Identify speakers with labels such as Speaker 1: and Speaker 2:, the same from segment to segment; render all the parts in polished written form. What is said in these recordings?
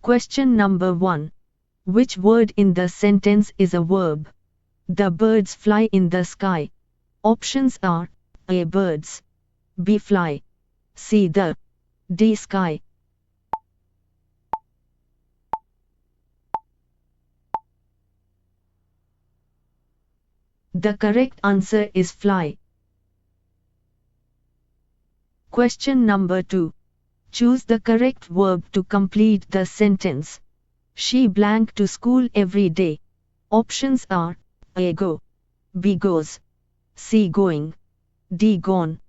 Speaker 1: Question number 1. Which word in the sentence is a verb? The birds fly in the sky. Options are A. Birds, B. Fly, C. The, D. Sky. The correct answer is fly. Question number 2. Choose the correct verb to complete the sentence. She blank to school every day. Options are A. Go, B. Goes, C. Going, D. Gone.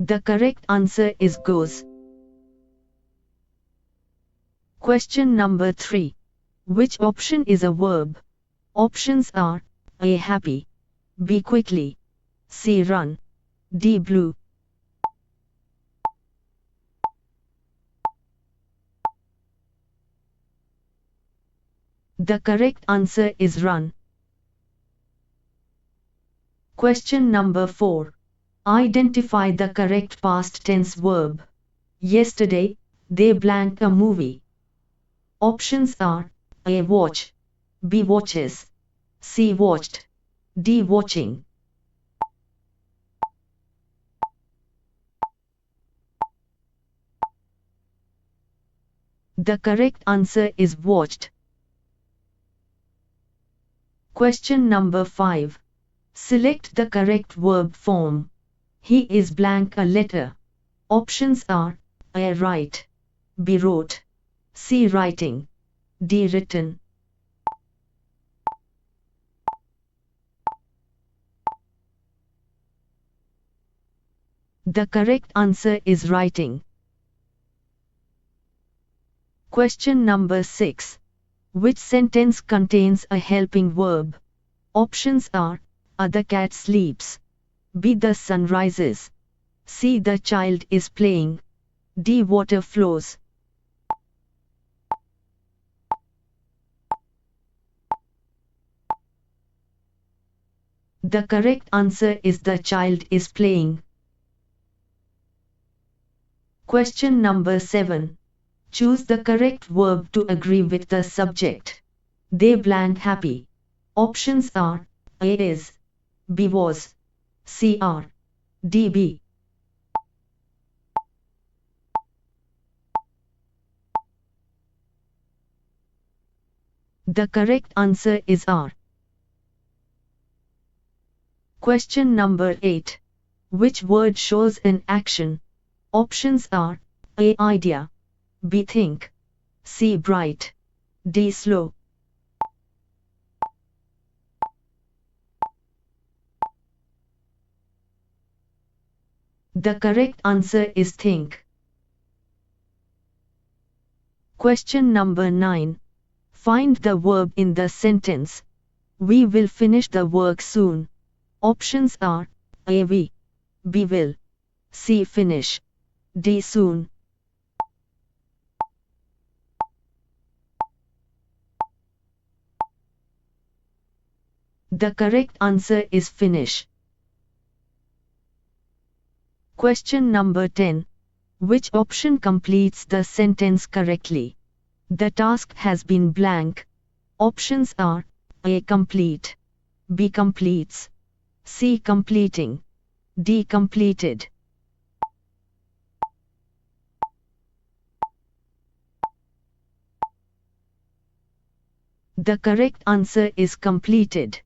Speaker 1: The correct answer is goes. Question number 3. Which option is a verb? Options are A. Happy, B. Quickly, C. Run, D. Blue. The correct answer is run. Question number 4. Identify the correct past tense verb. Yesterday, they blank a movie. Options are A. Watch, B. Watches, C. Watched, D. Watching. The correct answer is watched. Question number 5. Select the correct verb form. He is blank a letter. Options are A. Write, B. Wrote, C. Writing, D. Written. The correct answer is writing. Question number 6. Which sentence contains a helping verb? Options are A. The cat sleeps, B. The sun rises, C. The child is playing, D. Water flows. The correct answer is the child is playing. Question number 7. Choose the correct verb to agree with the subject. They blank happy. Options are A. Is, B. Was, C. Are, D. Be. The correct answer is are. Question number 8. Which word shows an action? Options are A. Idea, B. Think, C. Bright, D. Slow. The correct answer is think. Question number 9. Find the verb in the sentence. We will finish the work soon. Options are A. We, B. Will, C. Finish, D. Soon. The correct answer is finish. Question number 10. Which option completes the sentence correctly? The task has been blank. Options are A. Complete, B. Completes, C. Completing, D. Completed. The correct answer is completed.